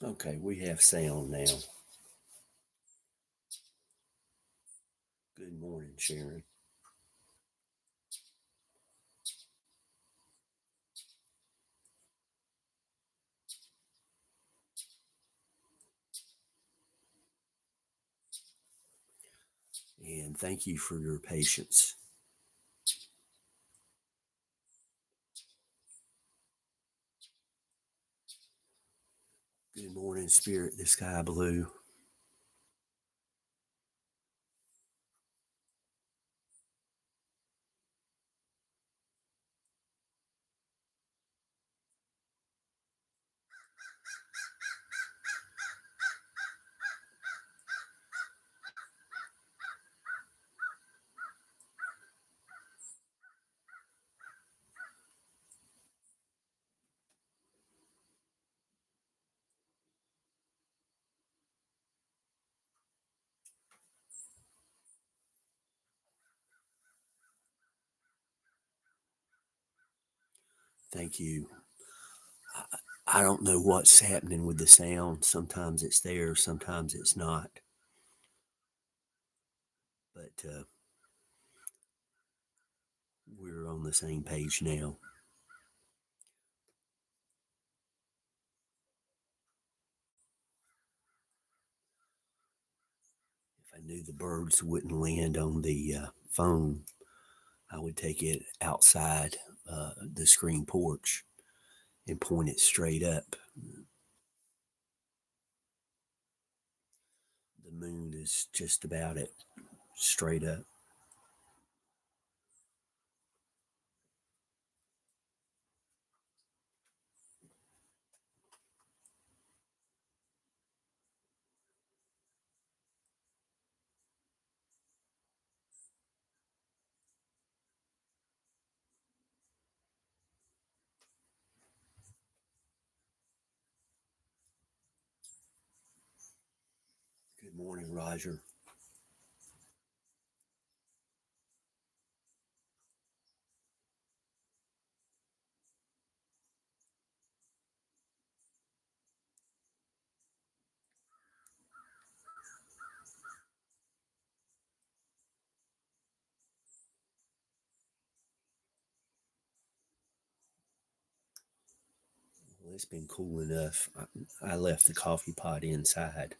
Okay, we have sound now. Good morning, Sharon. And thank you for your patience. Good morning, Spirit, the sky blue. Thank you. I don't know what's happening with the sound. Sometimes it's there, sometimes it's not. But we're on the same page now. If I knew the birds wouldn't land on the phone, I would take it outside the screen porch and point it straight up. The moon is just about it, straight up. Good morning, Roger. Well, it's been cool enough. I left the coffee pot inside.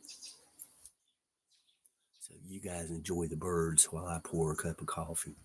So you guys enjoy the birds while I pour a cup of coffee.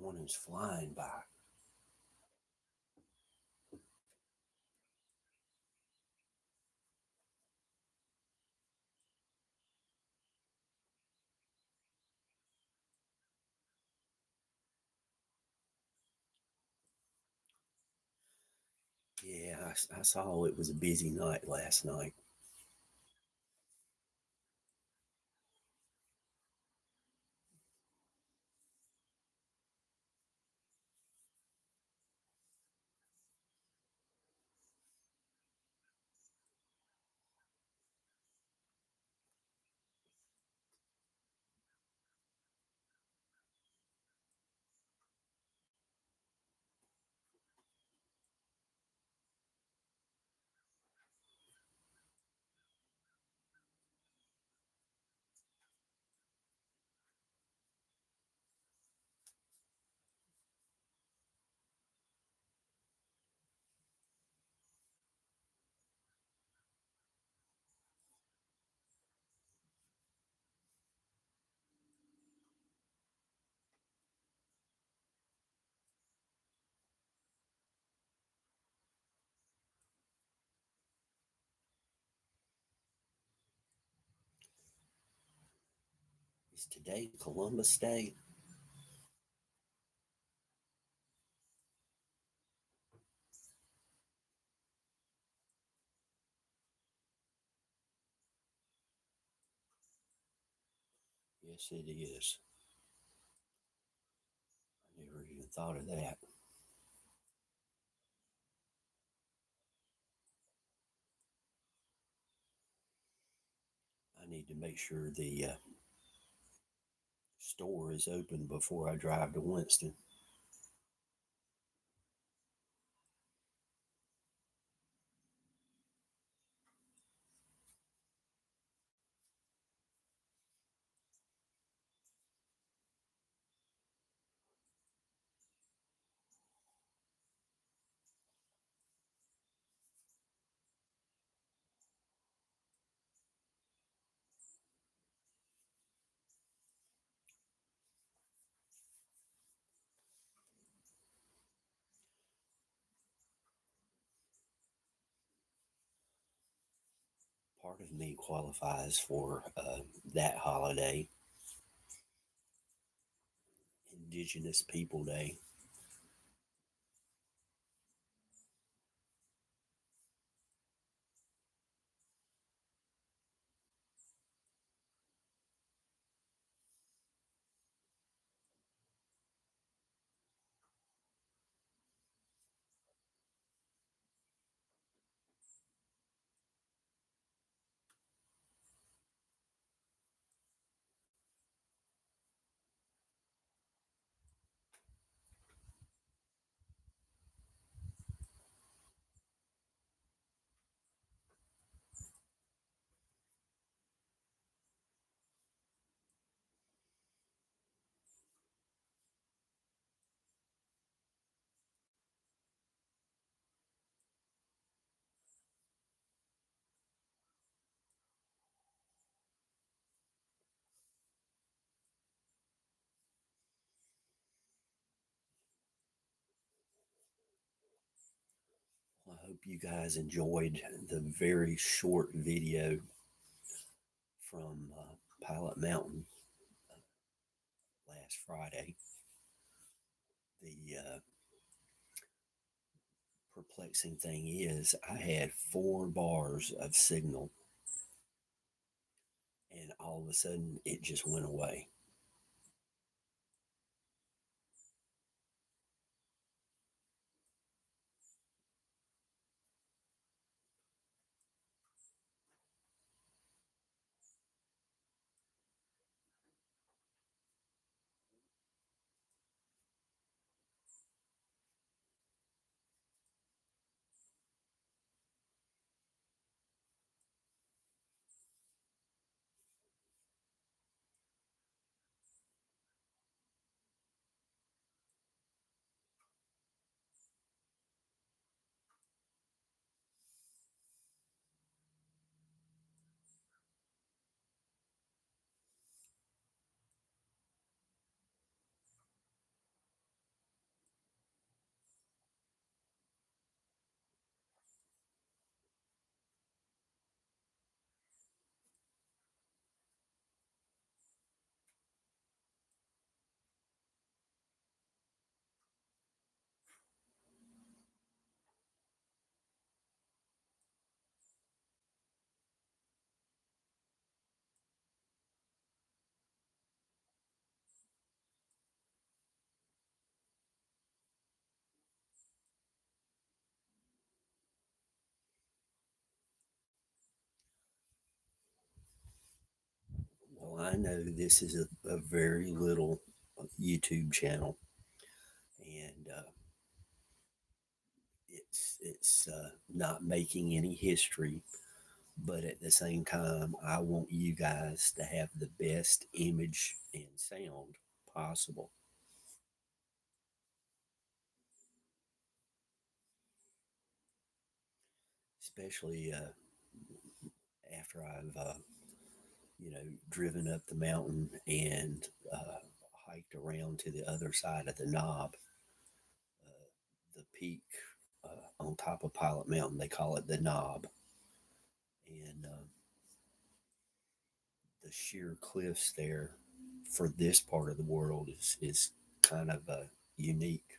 Morning's flying by. Yeah, I saw it was a busy night last night. Is today Columbus Day? Yes, it is. I never even thought of that. I need to make sure the store is open before I drive to Winston. Part of me qualifies for that holiday, Indigenous People Day. Well, I hope you guys enjoyed the very short video from Pilot Mountain last Friday. The perplexing thing is, I had 4 bars of signal, and all of a sudden it just went away. I know this is a very little YouTube channel, and it's not making any history, but at the same time, I want you guys to have the best image and sound possible. Especially after I've driven up the mountain and hiked around to the other side of the knob, the peak on top of Pilot Mountain. They call it the knob, and the sheer cliffs there for this part of the world is kind of unique.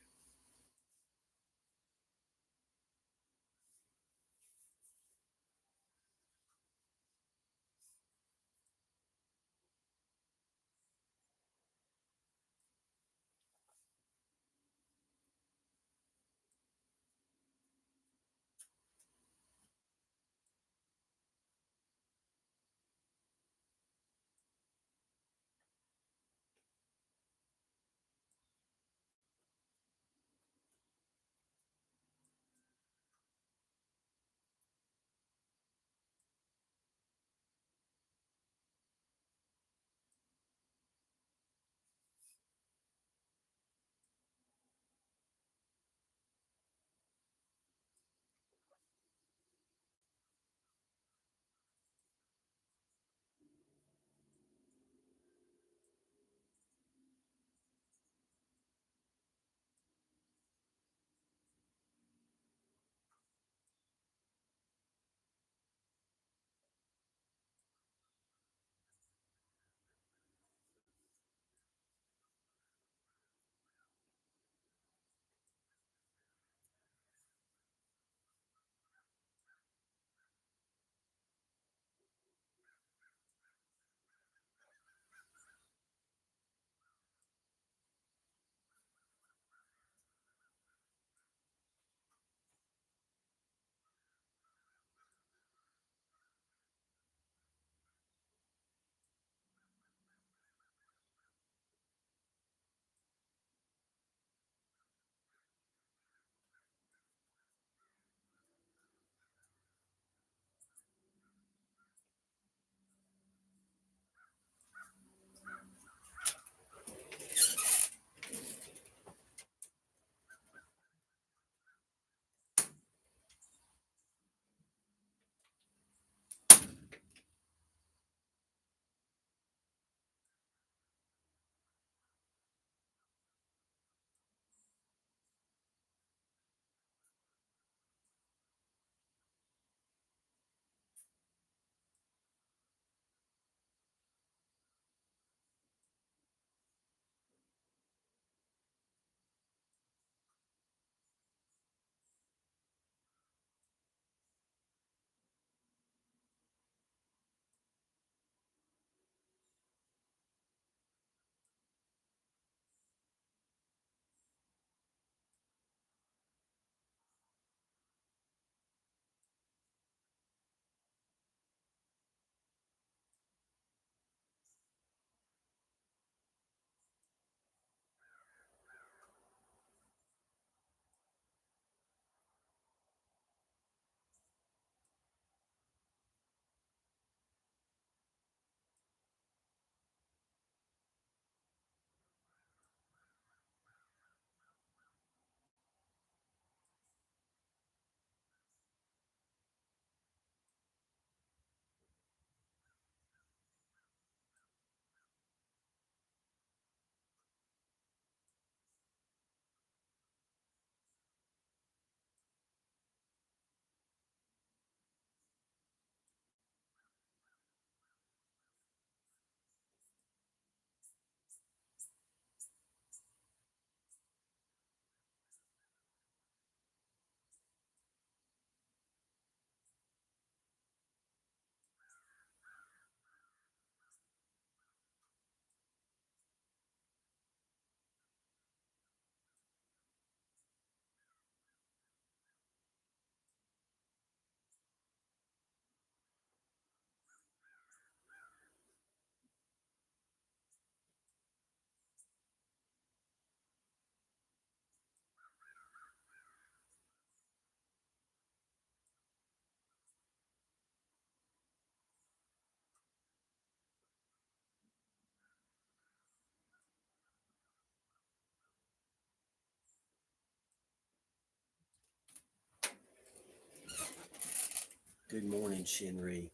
Good morning, Shinri.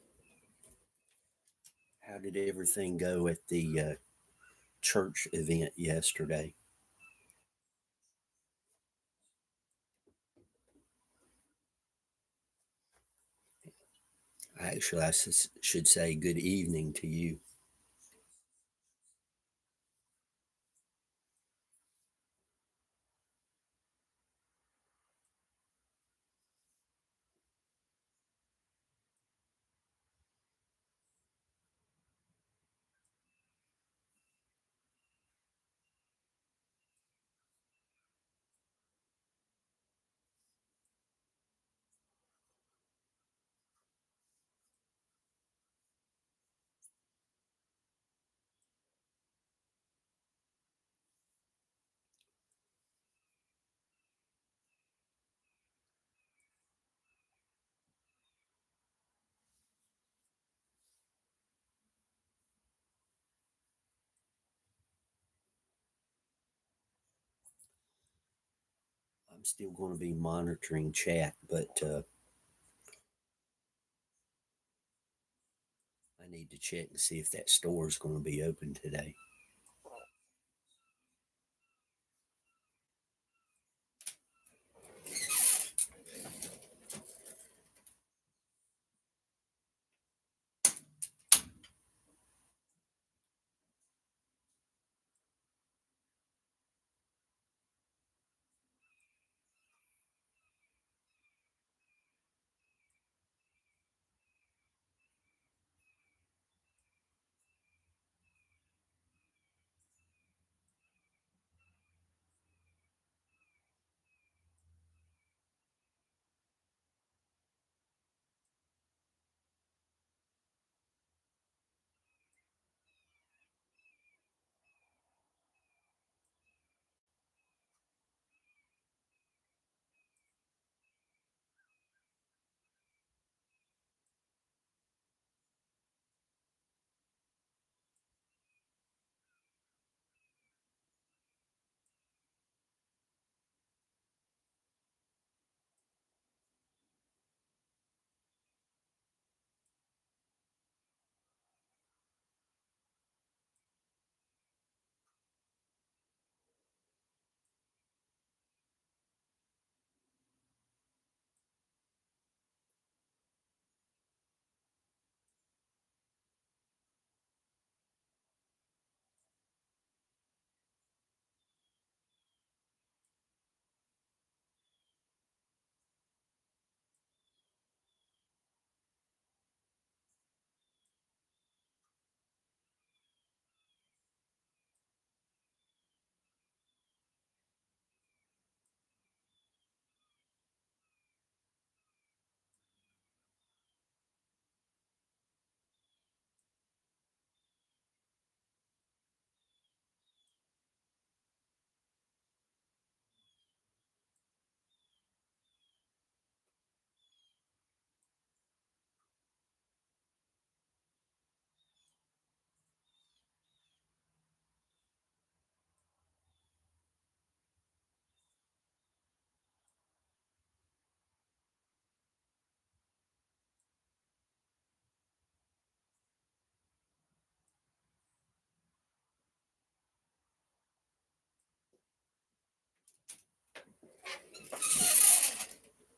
How did everything go at the church event yesterday? Actually, should say good evening to you. I'm still going to be monitoring chat, but I need to check and see if that store is going to be open today.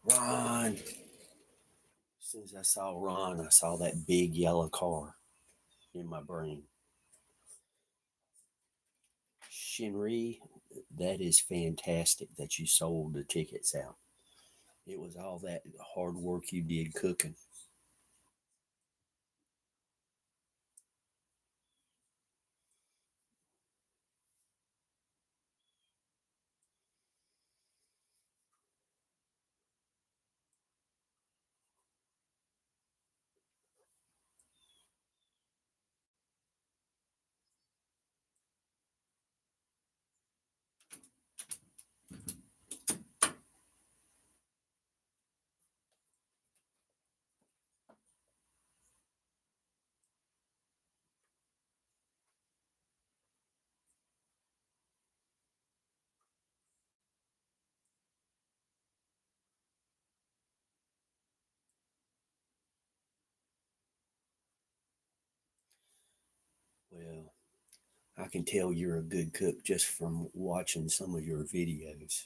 Ron. As soon as I saw Ron, I saw that big yellow car in my brain. Shinri, that is fantastic that you sold the tickets out. It was all that hard work you did cooking. I can tell you're a good cook just from watching some of your videos.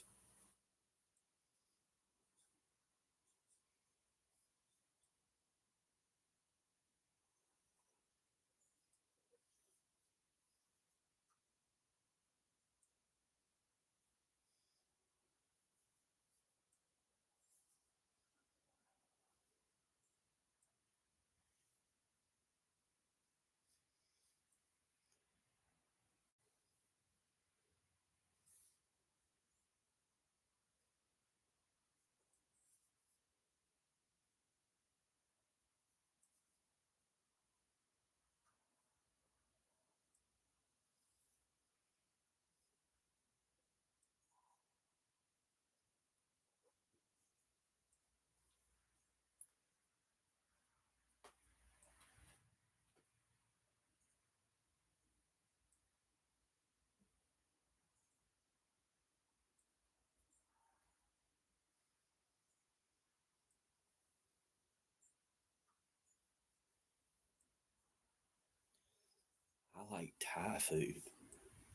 I like Thai food,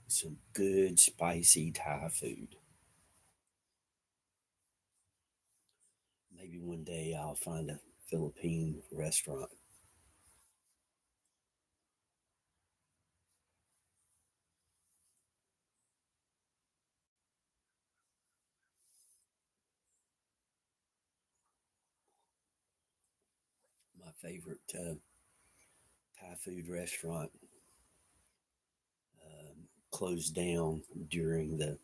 some good spicy Thai food. Maybe one day I'll find a Philippine restaurant. My favorite Thai food restaurant closed down during the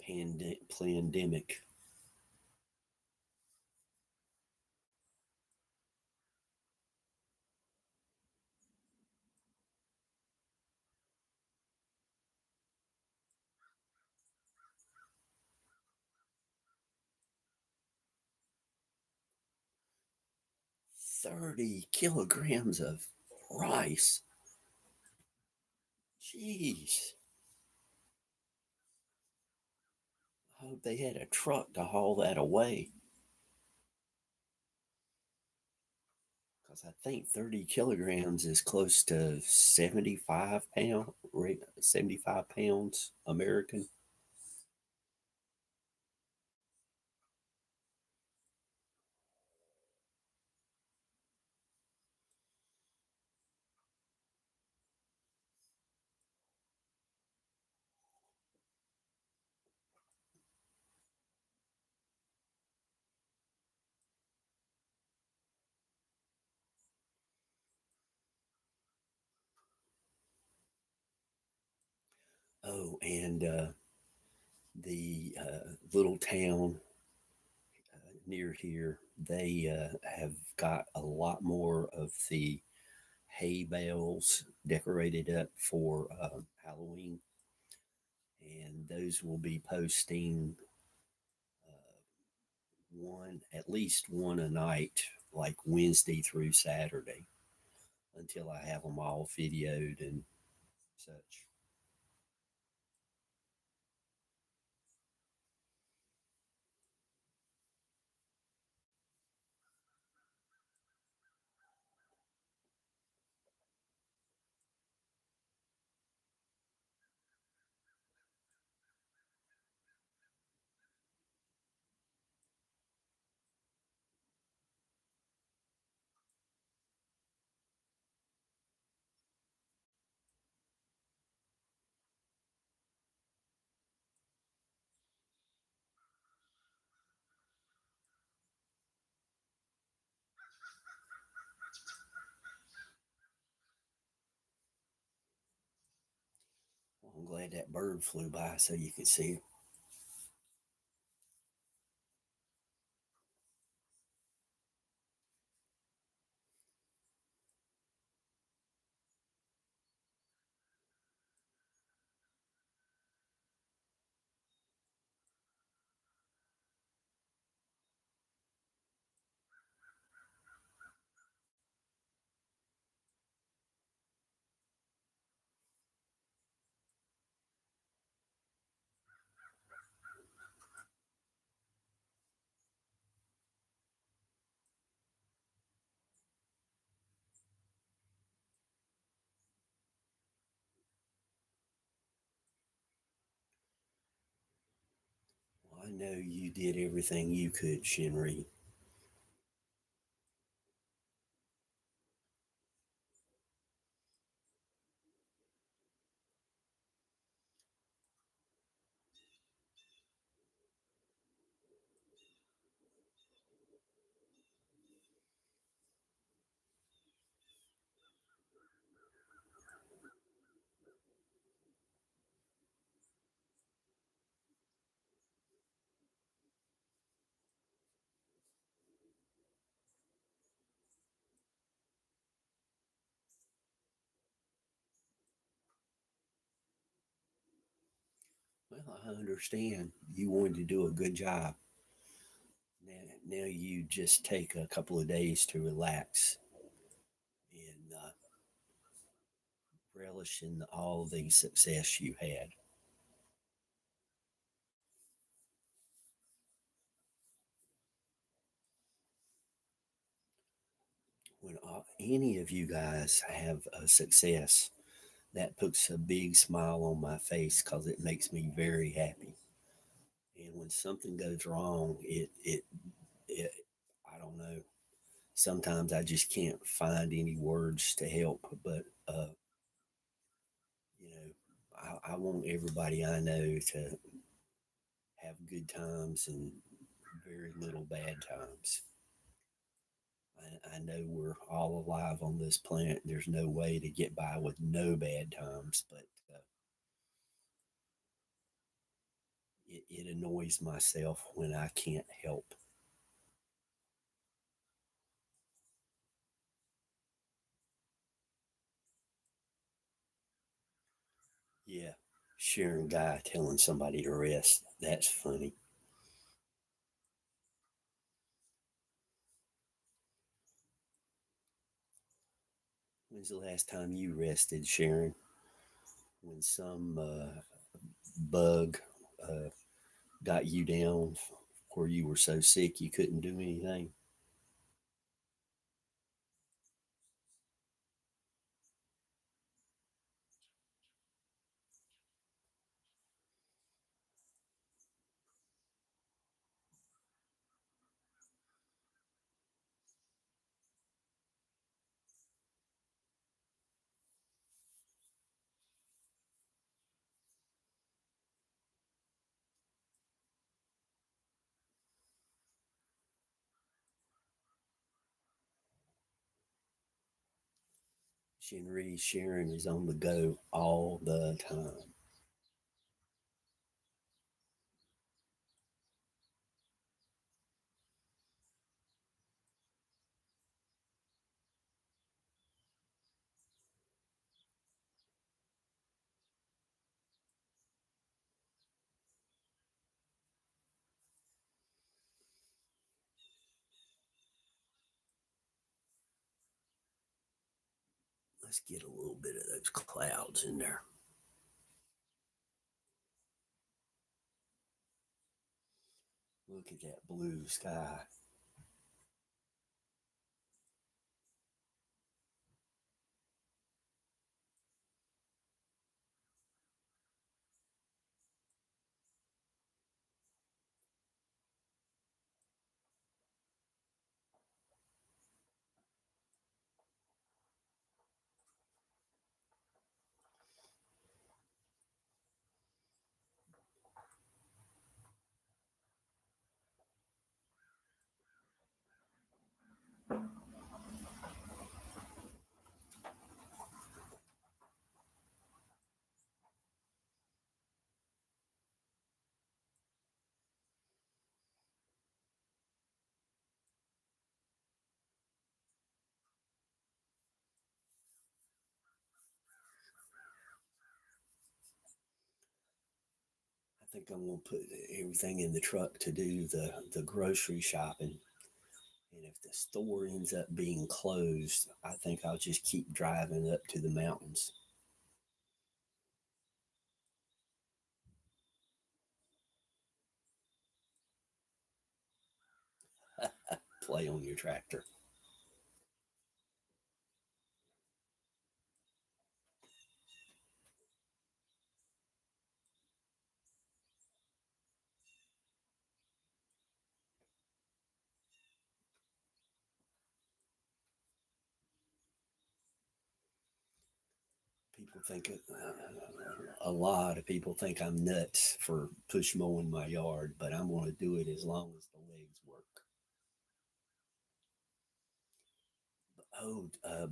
pandemic. 30 kilograms of rice. Jeez. I hope they had a truck to haul that away. Because I think 30 kilograms is close to 75 pounds American. Oh, and the little town near here, they have got a lot more of the hay bales decorated up for Halloween, and those will be posting one, at least one a night, like Wednesday through Saturday, until I have them all videoed and such. Well, I'm glad that bird flew by so you could see it. I know you did everything you could, Shinri. Well, I understand you wanted to do a good job. Now you just take a couple of days to relax and relish in all the success you had. When any of you guys have a success, that puts a big smile on my face because it makes me very happy. And when something goes wrong, it I don't know. Sometimes I just can't find any words to help. But you know, I want everybody I know to have good times and very little bad times. I know we're all alive on this planet. There's no way to get by with no bad times, but it annoys myself when I can't help. Yeah, Sharon Guy telling somebody to rest. That's funny. When's the last time you rested, Sharon? When some bug uh, got you down where you were so sick you couldn't do anything? Shinri, Sharon is on the go all the time. Let's get a little bit of those clouds in there. Look at that blue sky. I think I'm gonna put everything in the truck to do the grocery shopping. And if the store ends up being closed, I think I'll just keep driving up to the mountains. Play on your tractor. People think a lot of people think I'm nuts for push mowing my yard, but I'm going to do it as long as the legs work.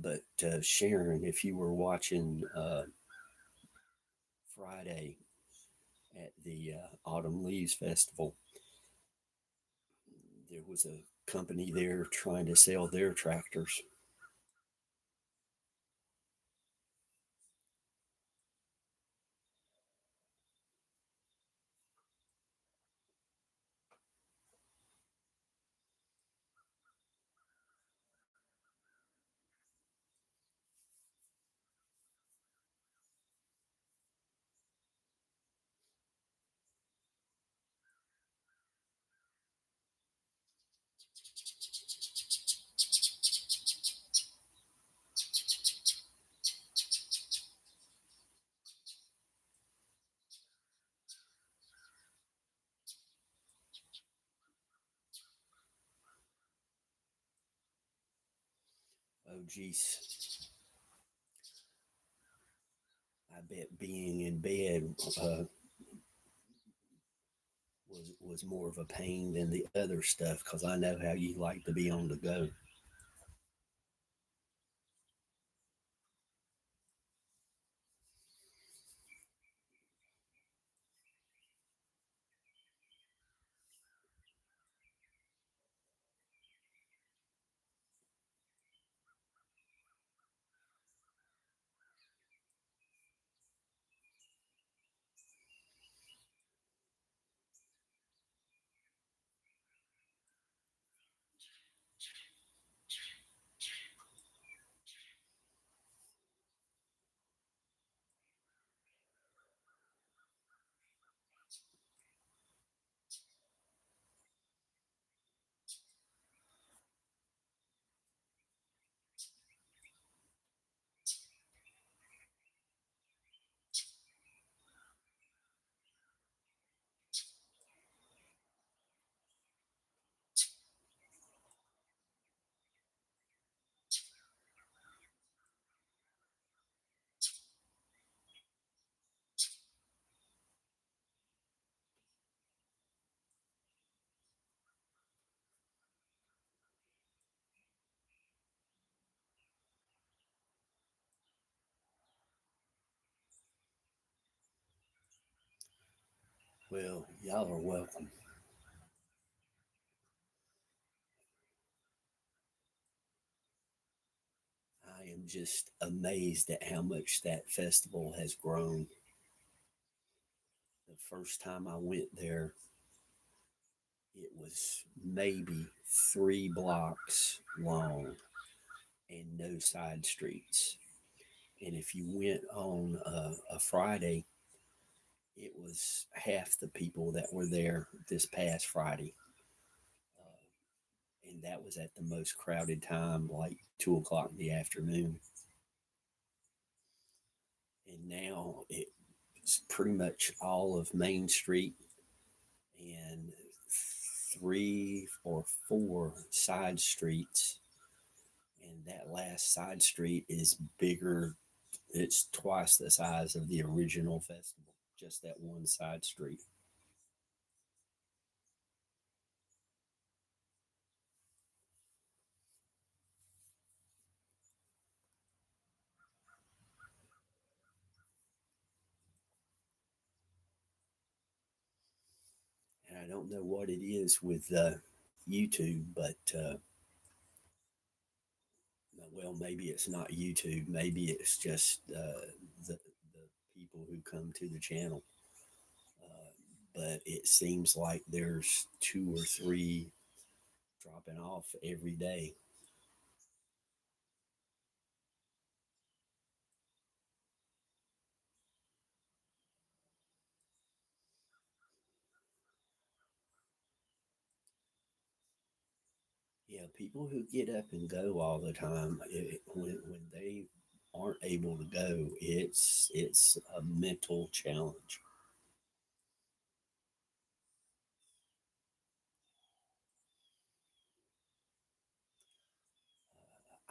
But Sharon, if you were watching Friday at the Autumn Leaves Festival, there was a company there trying to sell their tractors. Oh, geez. I bet being in bed was more of a pain than the other stuff because I know how you like to be on the go. Well, y'all are welcome. I am just amazed at how much that festival has grown. The first time I went there, it was maybe 3 blocks long and no side streets. And if you went on a Friday, it was half the people that were there this past Friday. And that was at the most crowded time, like 2 o'clock in the afternoon. And now it's pretty much all of Main Street and 3 or 4 side streets. And that last side street is bigger. It's twice the size of the original festival, just that one side street. And I don't know what it is with YouTube, but well, maybe it's not YouTube. Maybe it's just the people who come to the channel. Uh, but it seems like there's 2 or 3 dropping off every day. Yeah, people who get up and go all the time, when they aren't able to go, it's a mental challenge.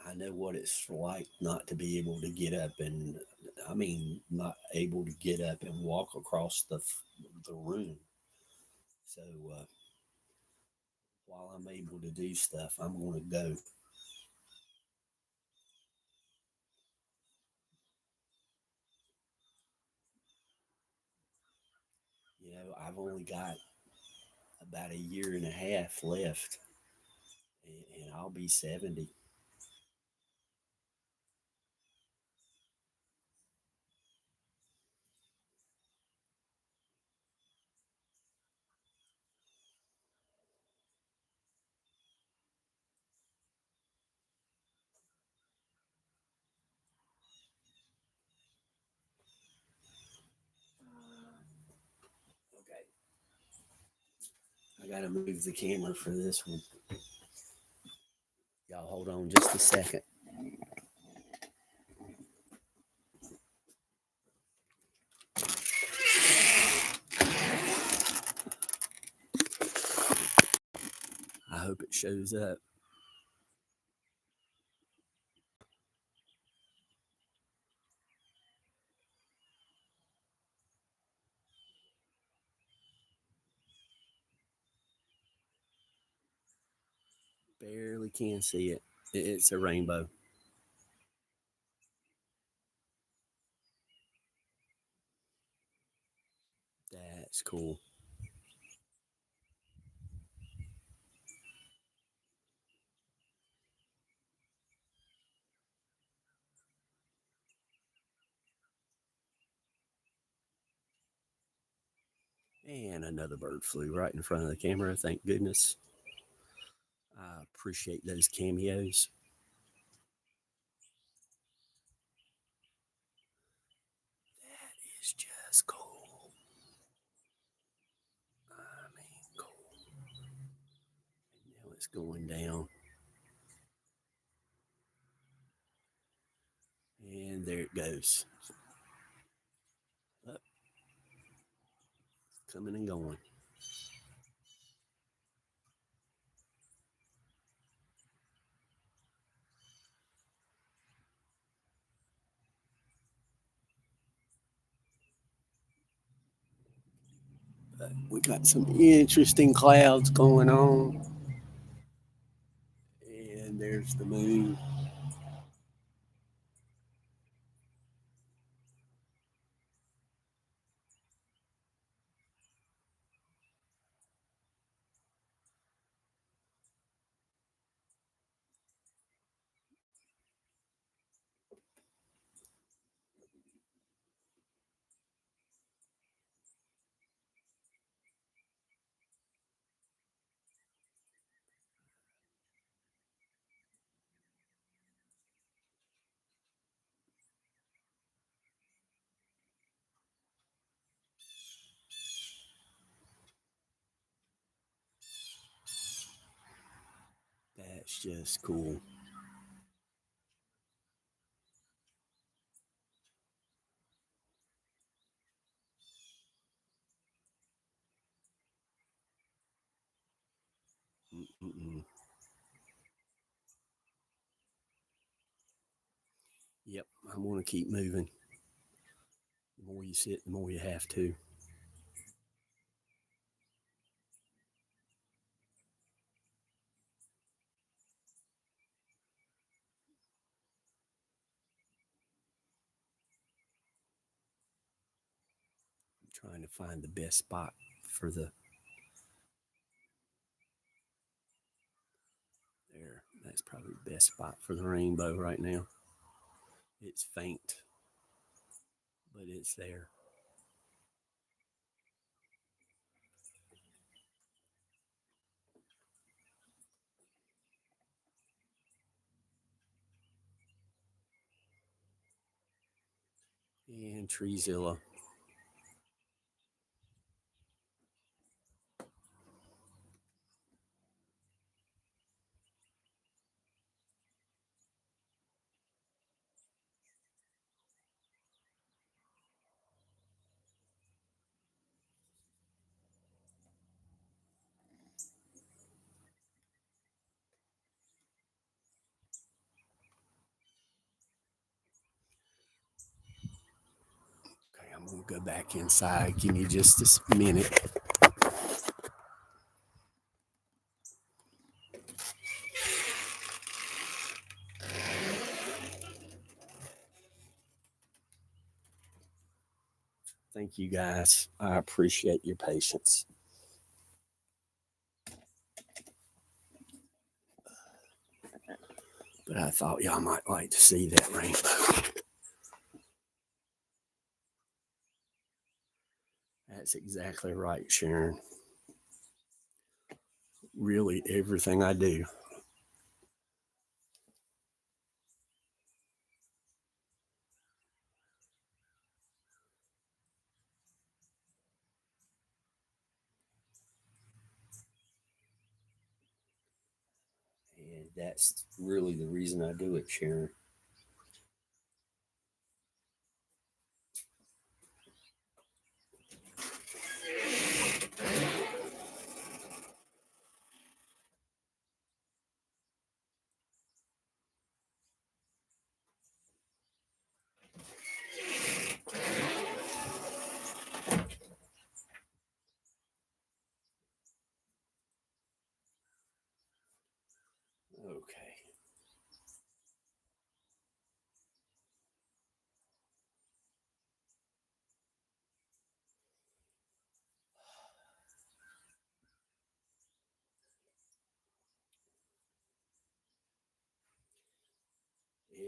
I know what it's like not to be able to get up and, I mean, not able to get up and walk across the room. So while I'm able to do stuff, I'm going to go. I've only got about a year and a half left, and I'll be 70. Okay, I got to move the camera for this one. Y'all hold on just a second. I hope it shows up. Barely can see it. It's a rainbow. That's cool. And another bird flew right in front of the camera. Thank goodness. I appreciate those cameos. That is just cool. I mean, cool. Now it's going down. And there it goes. Up, coming and going. We got some interesting clouds going on. And there's the moon. That's just cool. Mm-mm. Yep, I'm going to keep moving. The more you sit, the more you have to. I'm trying to find the best spot for the. There, that's probably the best spot for the rainbow right now. It's faint, but it's there. And Treezilla. We'll go back inside. Give me just a minute. Thank you guys. I appreciate your patience. But I thought y'all might like to see that rainbow. That's exactly right, Sharon. Really, everything I do. And that's really the reason I do it, Sharon. Okay.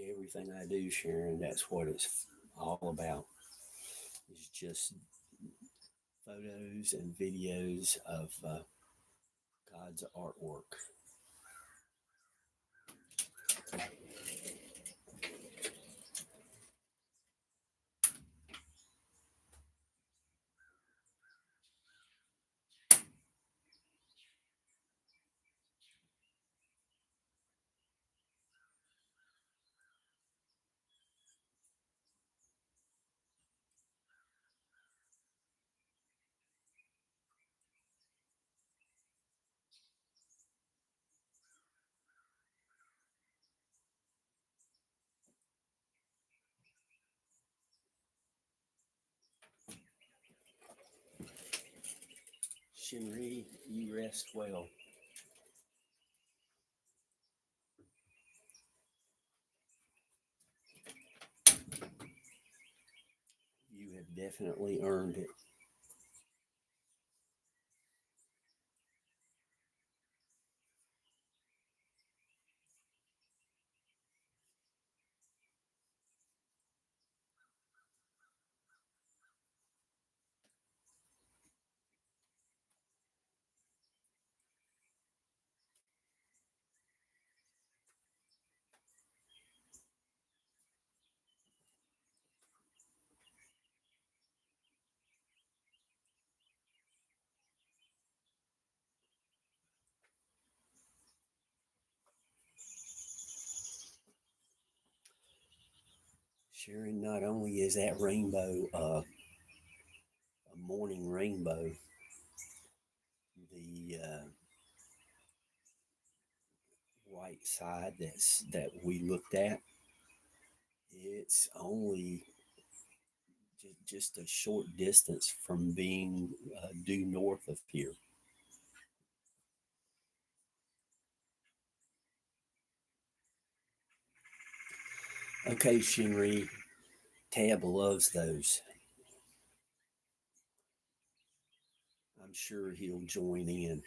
Everything I do, Sharon, that's what it's all about. It's just photos and videos of God's artwork. Shinri, you rest well. You have definitely earned it. Sharon, not only is that rainbow a morning rainbow, the right side that we looked at, it's only just a short distance from being due north of here. Okay, Shinri, Tab loves those. I'm sure he'll join in.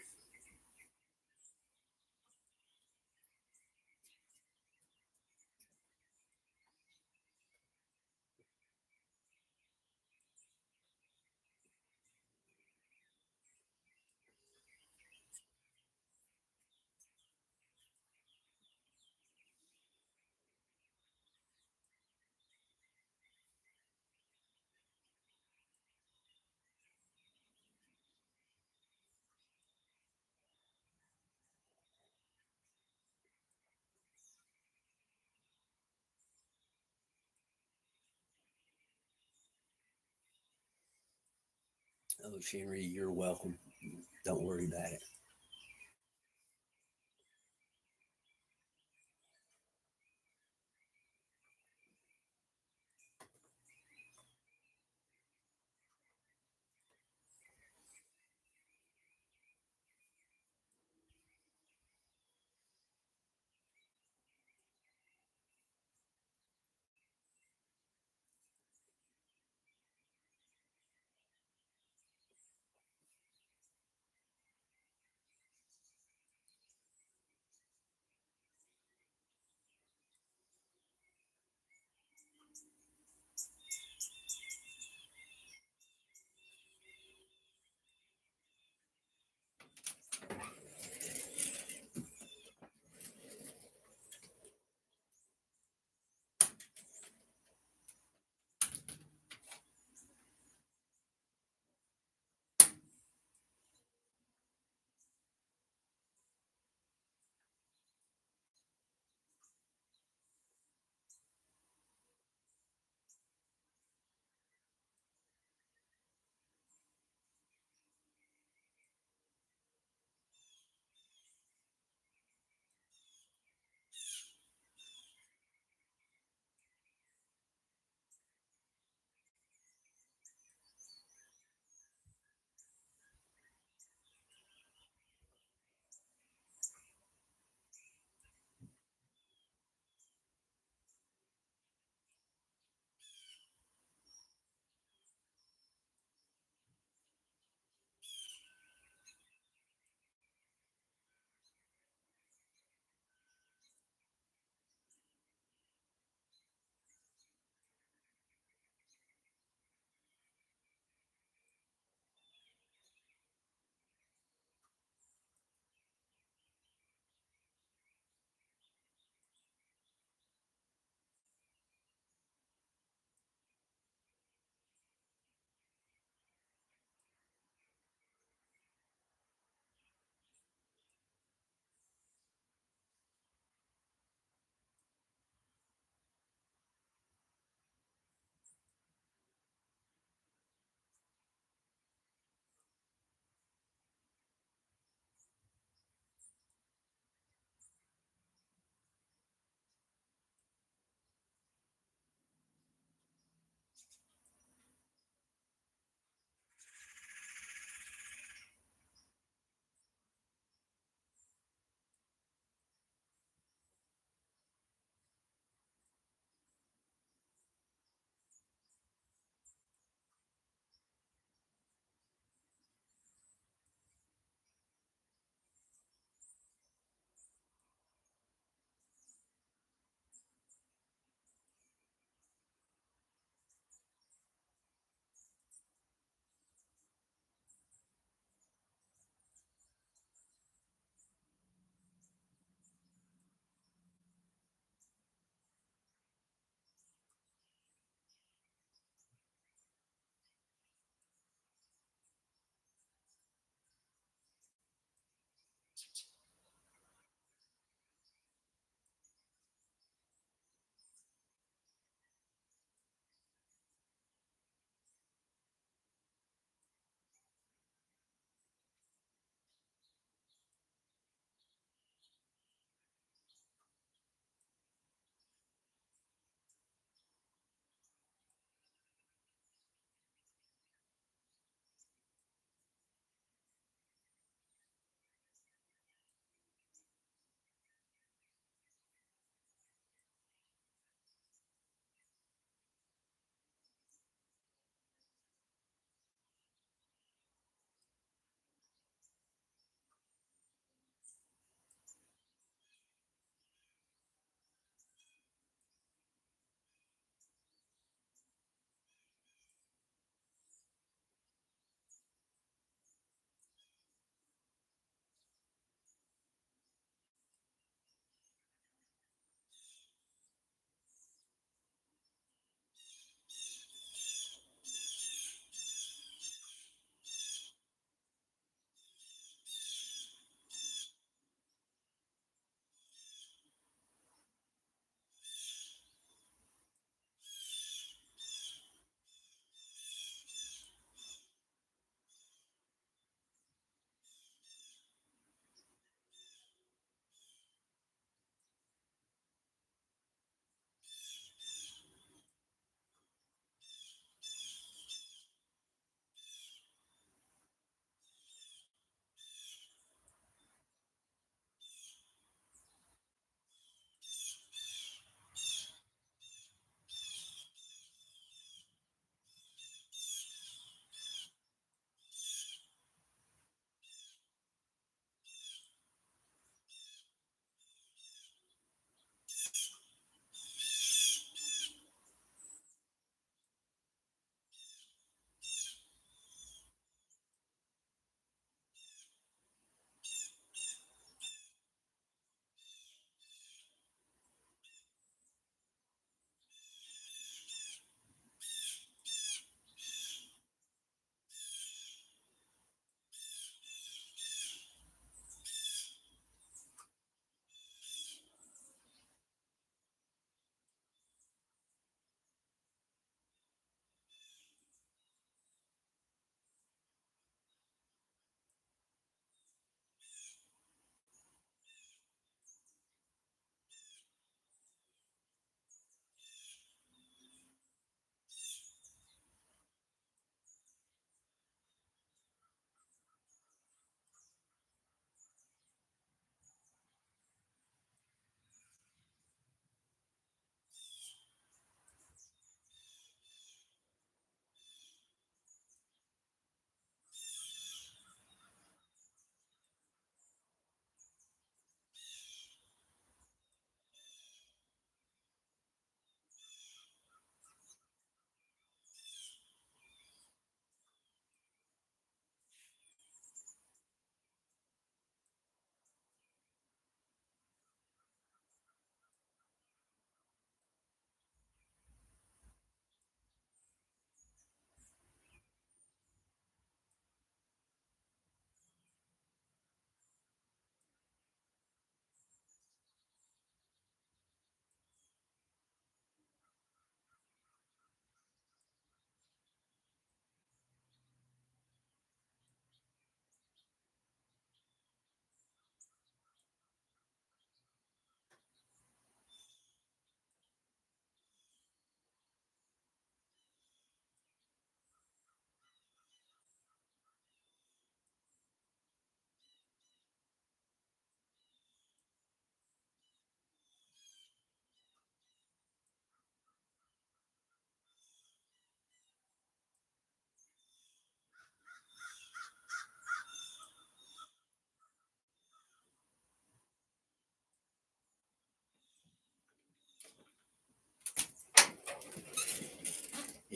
Oh, Shinri, you're welcome. Don't worry about it.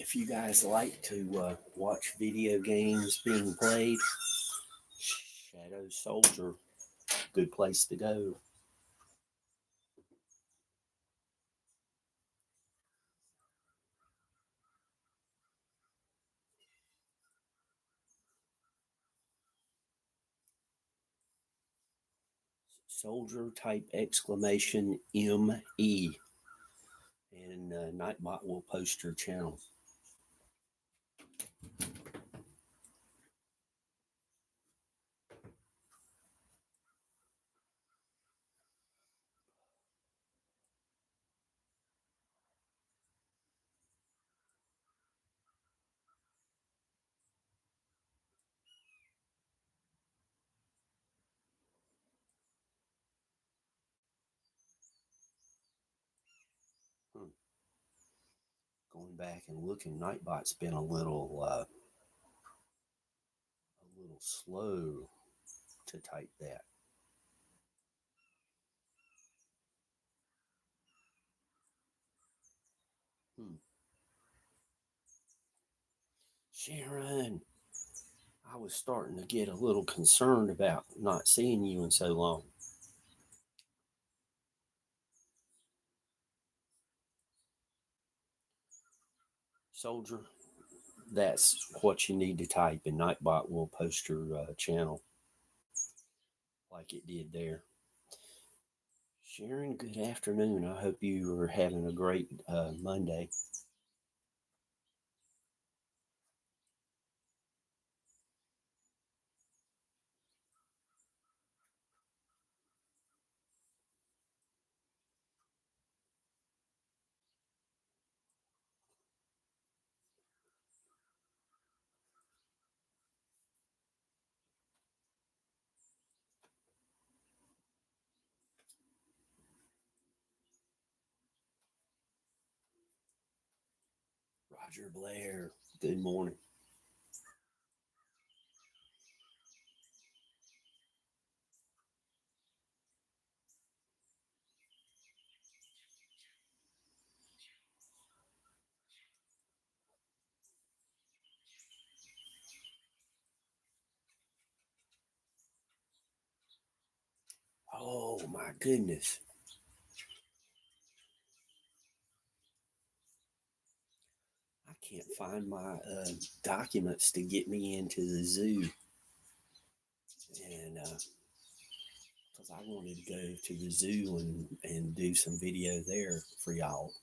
If you guys like to watch video games being played, Shadow Soldier, good place to go. Soldier type exclamation ME, and Nightbot will post your channel. Going back and looking, Nightbot's been a little slow to type that. Sharon, I was starting to get a little concerned about not seeing you in so long. Soldier, that's what you need to type, and Nightbot will post your channel like it did there. Sharon, good afternoon. I hope you are having a great Monday. Roger Blair, good morning. Oh my goodness. I can't find my documents to get me into the zoo. And because I wanted to go to the zoo and do some video there for y'all.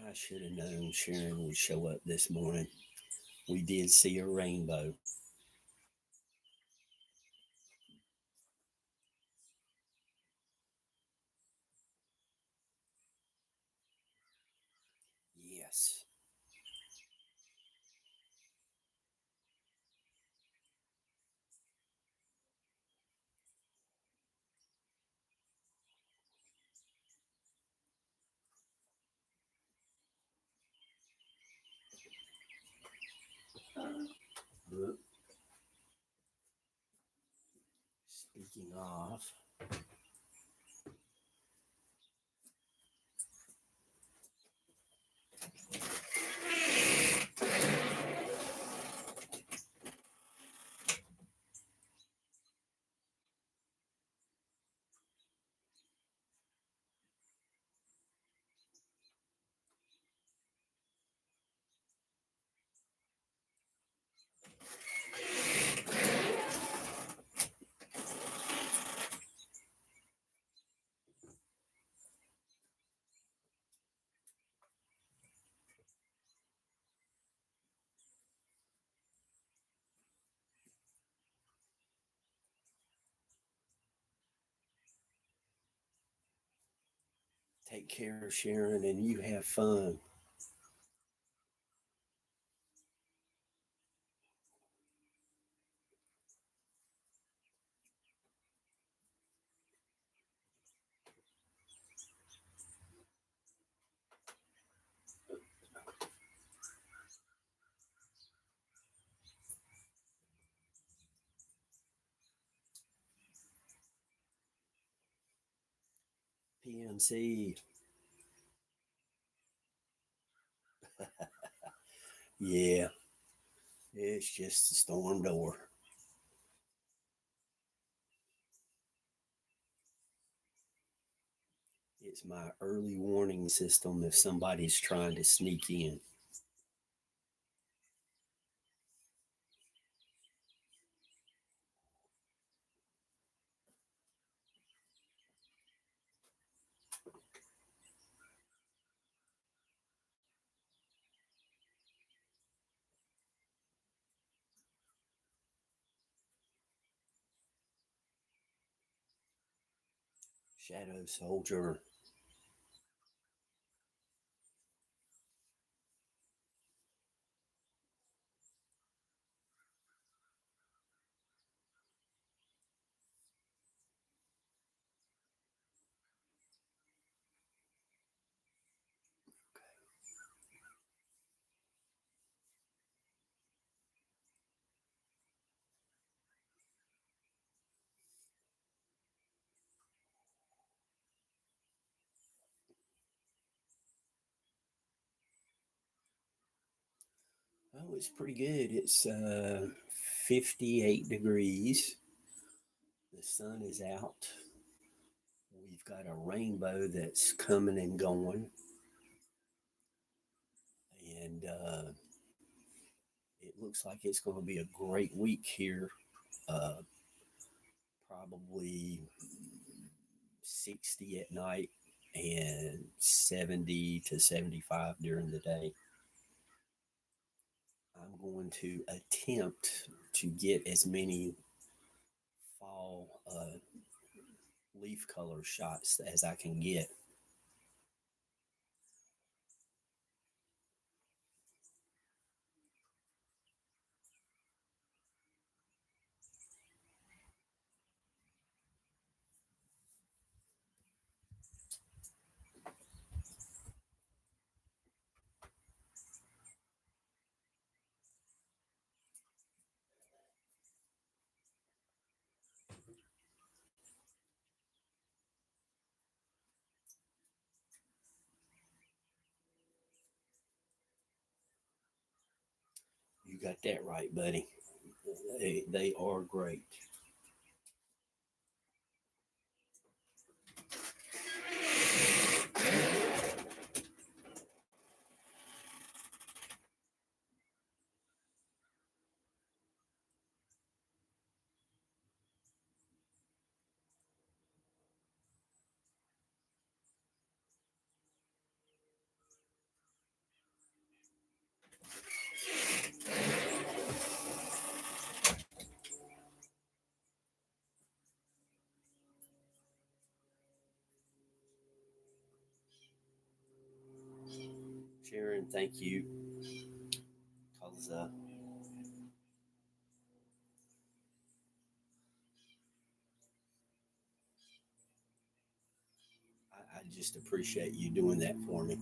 I should have known Sharon would show up this morning. We did see a rainbow. Yes. But speaking of, take care, Sharon, and you have fun. PMC. Yeah, it's just a storm door. It's my early warning system if somebody's trying to sneak in. Shadow Soldier. Oh, it's pretty good. It's 58 degrees. The sun is out. We've got a rainbow that's coming and going. And it looks like it's going to be a great week here. Uh, Probably 60 at night and 70 to 75 during the day. I'm going to attempt to get as many fall leaf color shots as I can get. You got that right, buddy. They are great. Sharon, thank you. Because I just appreciate you doing that for me.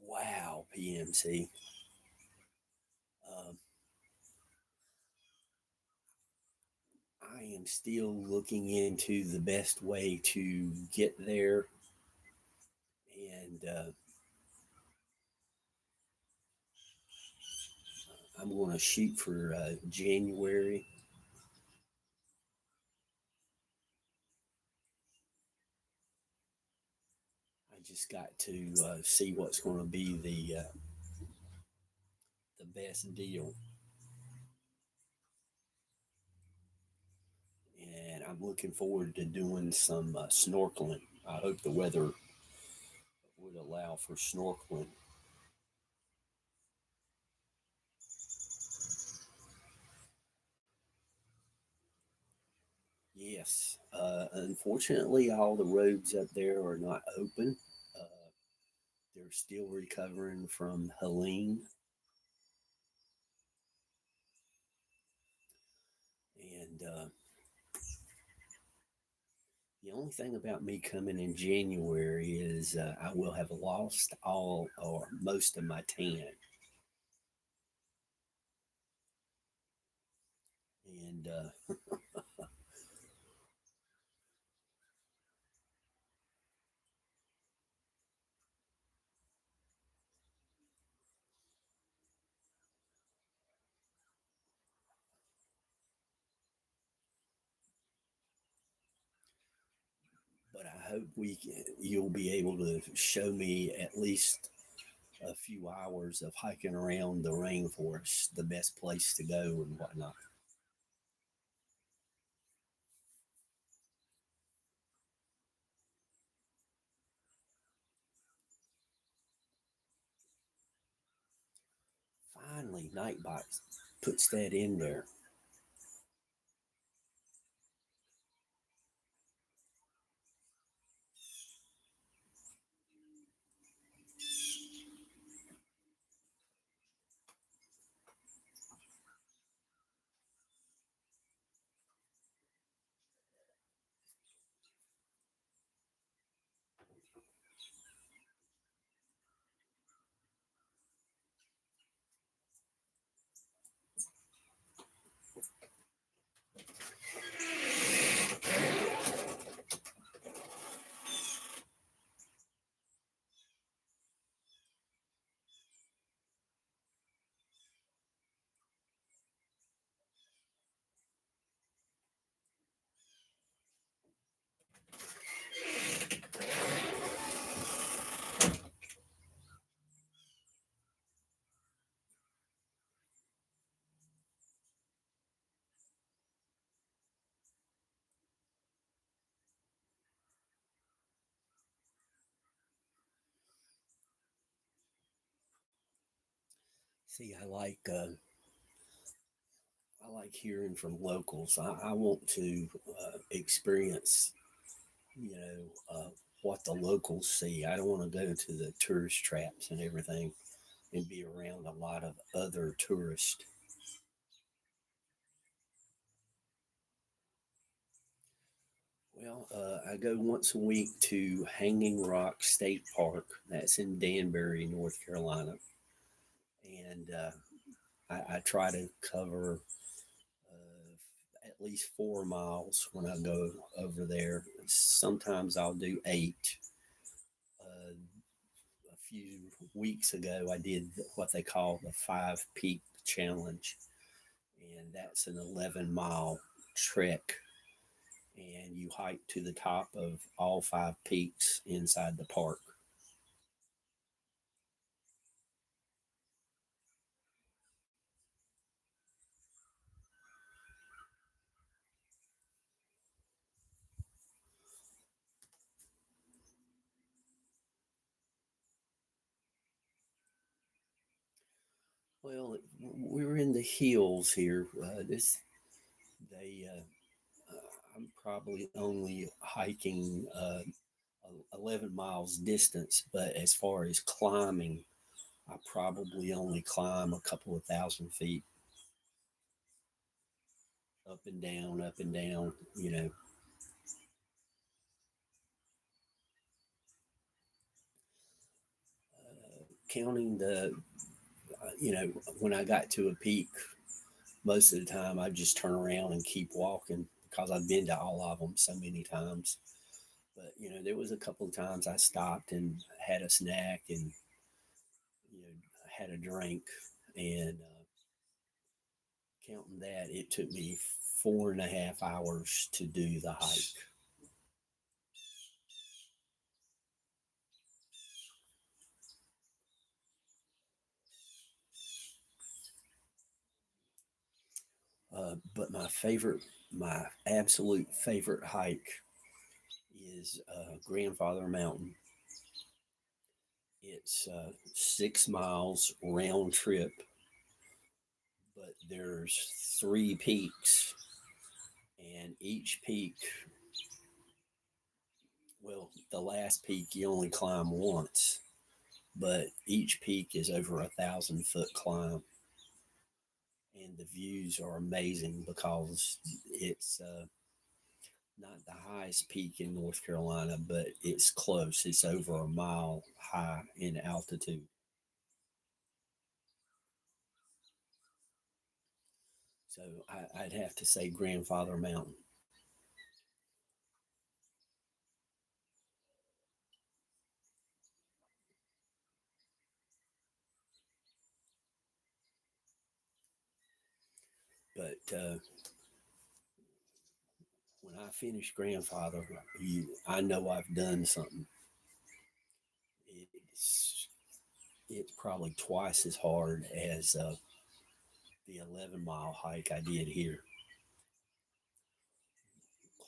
Wow, PMC. Um, I am still looking into the best way to get there, and I'm going to shoot for January. I just got to see what's going to be the best deal, and I'm looking forward to doing some snorkeling. I hope the weather would allow for snorkeling. Yes, unfortunately, all the roads up there are not open. They're still recovering from Helene. And the only thing about me coming in January is I will have lost all or most of my tan. And but I hope you'll be able to show me at least a few hours of hiking around the rainforest, the best place to go and whatnot. Finally, Nightbot puts that in there. See, I like hearing from locals. I want to experience, you know, what the locals see. I don't want to go to the tourist traps and everything and be around a lot of other tourists. Well, I go once a week to Hanging Rock State Park. That's in Danbury, North Carolina. And I try to cover at least 4 miles when I go over there. Sometimes I'll do 8. Uh, a few weeks ago, I did what they call the 5 Peak Challenge, and that's an 11-mile trek. And you hike to the top of all 5 peaks inside the park. Well, we're in the hills here. I'm probably only hiking 11 miles distance, but as far as climbing, I probably only climb a couple of thousand feet up and down, you know. Counting when I got to a peak, most of the time I just turn around and keep walking because I've been to all of them so many times. But, there was a couple of times I stopped and had a snack and, had a drink. And counting that, it took me 4.5 hours to do the hike. But my absolute favorite hike is Grandfather Mountain. It's 6 miles round trip, but there's 3 peaks, and each peak, well, the last peak you only climb once, but each peak is over 1,000 foot climb, and the views are amazing because it's not the highest peak in North Carolina, but it's close. It's over a mile high in altitude. So I'd have to say Grandfather Mountain. But when I finish Grandfather, I know I've done something. It's it's probably twice as hard as the 11-mile hike I did here.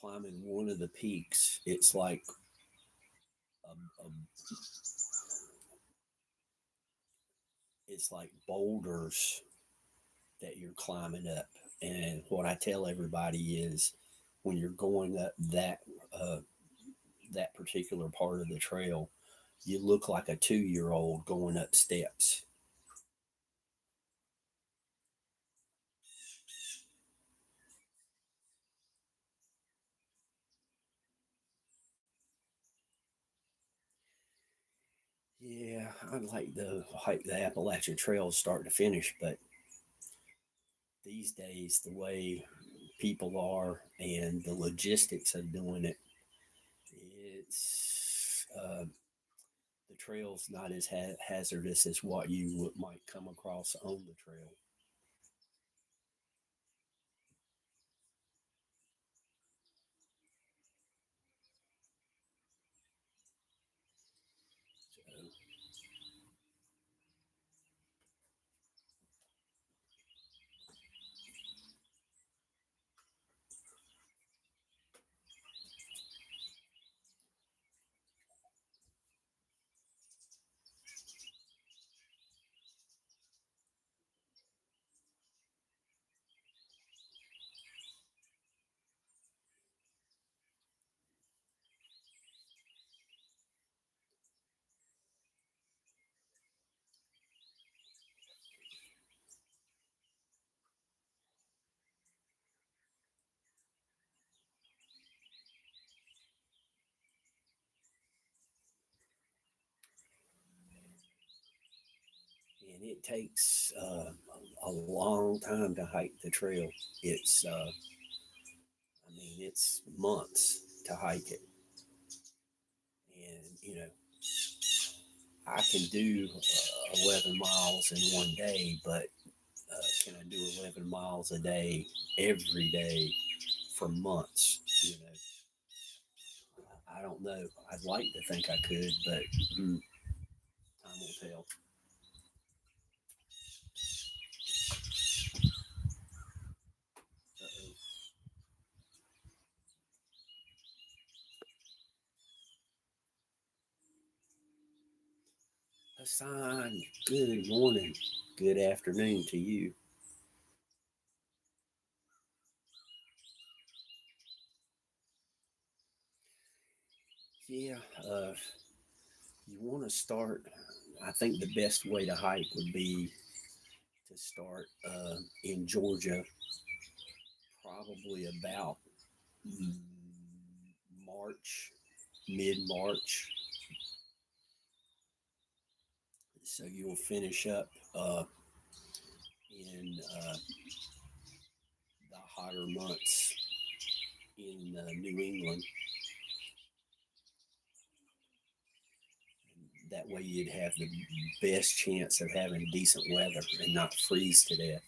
Climbing one of the peaks, a it's like boulders that you're climbing up. And what I tell everybody is, when you're going up uh, that particular part of the trail, you look like a 2-year old going up steps. Yeah, I like the hike the Appalachian Trail start to finish, but these days the way people are and the logistics of doing it, it's the trail's not as hazardous as what you might come across on the trail. And it takes a long time to hike the trail. It's I mean, it's months to hike it. And I can do 11 miles in one day, but can I do 11 miles a day every day for months? I don't know. I'd like to think I could, but time will tell. Uh-oh. Hassan, good morning. Good afternoon to you. Yeah, you want to start. I think the best way to hike would be to start in Georgia, probably about mm, March, mid March. So you'll finish up in the hotter months in New England. That way you'd have the best chance of having decent weather and not freeze to death.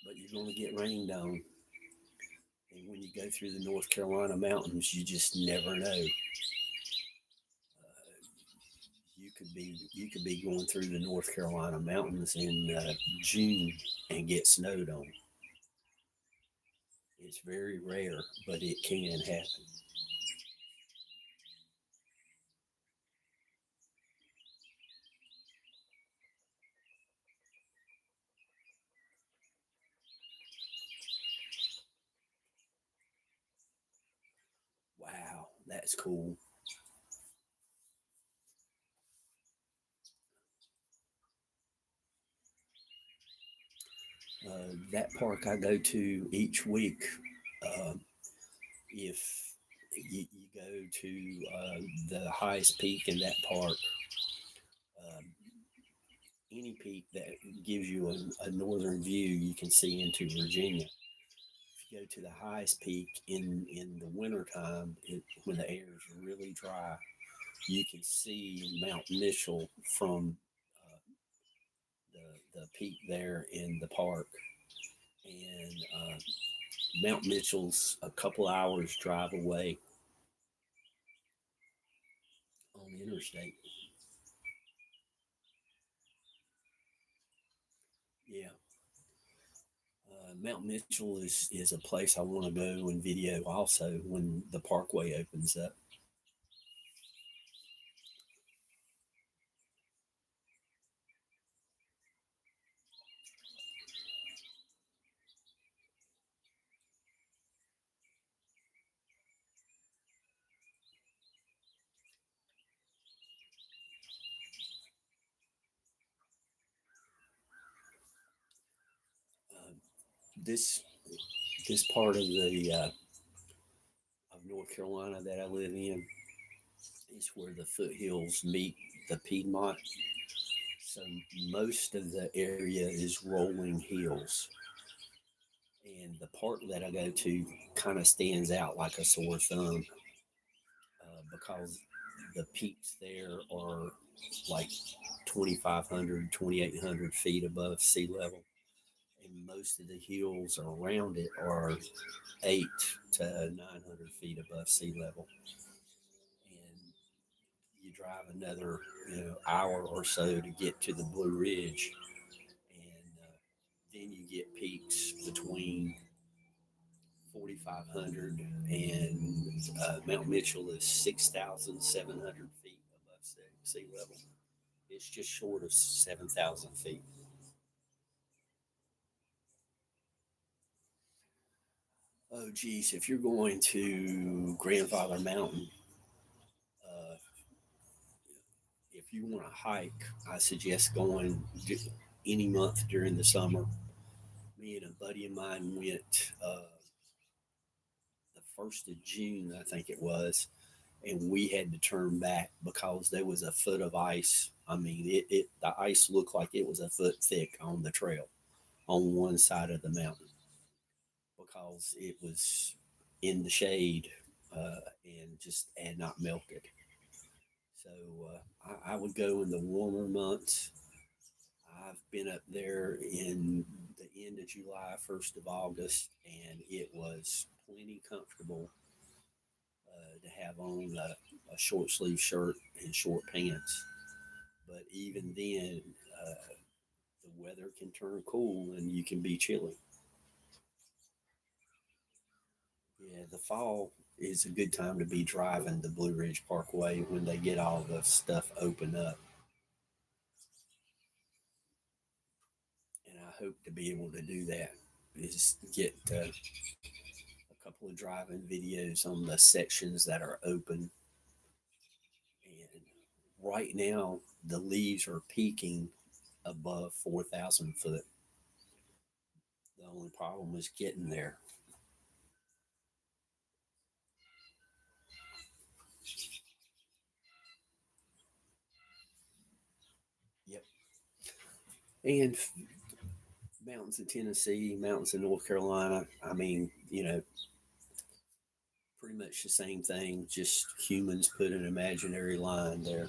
But you're going to get rained on. And when you go through the North Carolina mountains, you just never know. You could be going through the North Carolina mountains in June and get snowed on. It's very rare, but it can happen. Wow, That's cool. That park I go to each week. Uh, if you go to the highest peak in that park, um, any peak that gives you a northern view, you can see into Virginia. If you go to the highest peak in the wintertime, when the air is really dry, you can see Mount Mitchell from uh, the peak there in the park. And Mount Mitchell's a couple hours drive away on the interstate. Yeah. Mount Mitchell is a place I want to go and video also when the parkway opens up. Uh, this this part of North Carolina that I live in is where the foothills meet the Piedmont. So most of the area is rolling hills, and the part that I go to kind of stands out like a sore thumb because the peaks there are like 2,500, 2,800 feet above sea level, and most of the hills around it are 8 to 900 feet above sea level. And you drive another hour or so to get to the Blue Ridge, and then you get peaks between 4,500 and Mount Mitchell is 6,700 feet above sea level. It's just short of 7,000 feet. Oh, geez, if you're going to Grandfather Mountain, uh, if you want to hike, I suggest going any month during the summer. Me and a buddy of mine went the 1st of June, I think it was, and we had to turn back because there was a foot of ice. I mean, the ice looked like it was a foot thick on the trail on one side of the mountain because it was in the shade and just had not melted. So I would go in the warmer months. I've been up there in the end of July, 1st of August, and it was plenty comfortable to have on a short sleeve shirt and short pants. But even then, uh, the weather can turn cool and you can be chilly. Yeah, the fall is a good time to be driving the Blue Ridge Parkway when they get all the stuff open up. And I hope to be able to do that. Is get a couple of driving videos on the sections that are open. And right now, the leaves are peaking above 4,000 foot. The only problem is getting there. Yep. And mountains in Tennessee, mountains in North Carolina. I mean, pretty much the same thing, just humans put an imaginary line there.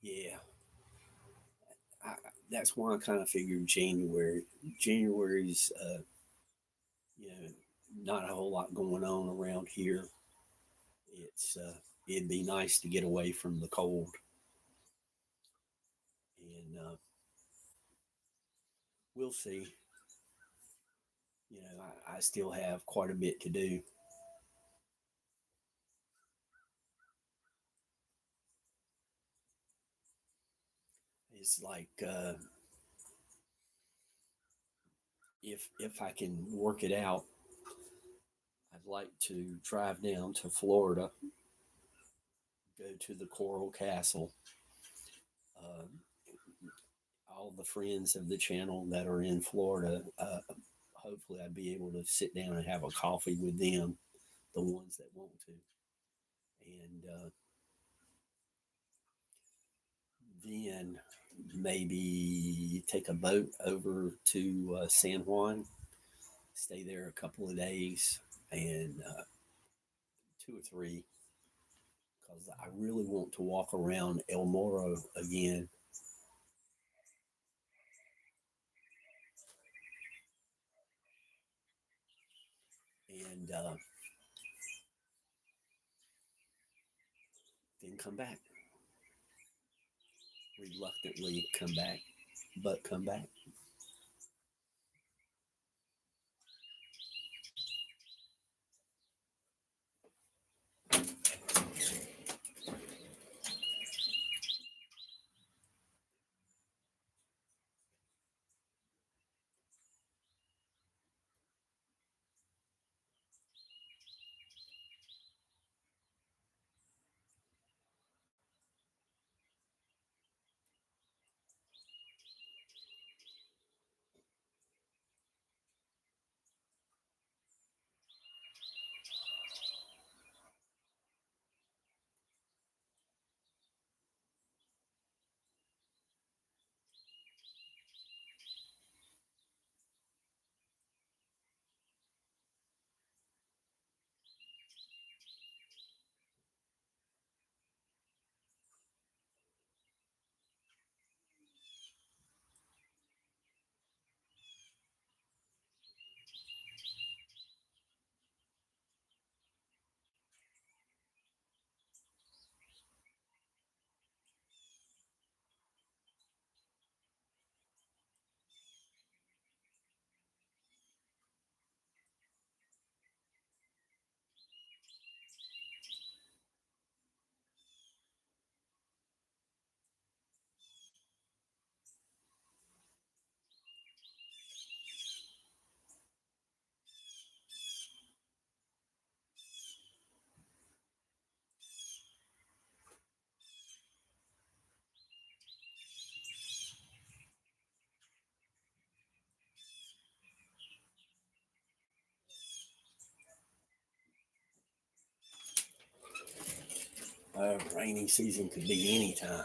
Yeah. I, that's why I kind of figured January. January's, you know, not a whole lot going on around here. It'd be nice to get away from the cold, and we'll see. I still have quite a bit to do. is like if I can work it out, I'd like to drive down to Florida, go to the Coral Castle. Uh, all the friends of the channel that are in Florida, hopefully I'd be able to sit down and have a coffee with them, the ones that want to, and then maybe take a boat over to San Juan, stay there a couple of days, and 2 or 3, because I really want to walk around El Moro again. And then come back, reluctantly come back, but come back. Rainy season could be any time.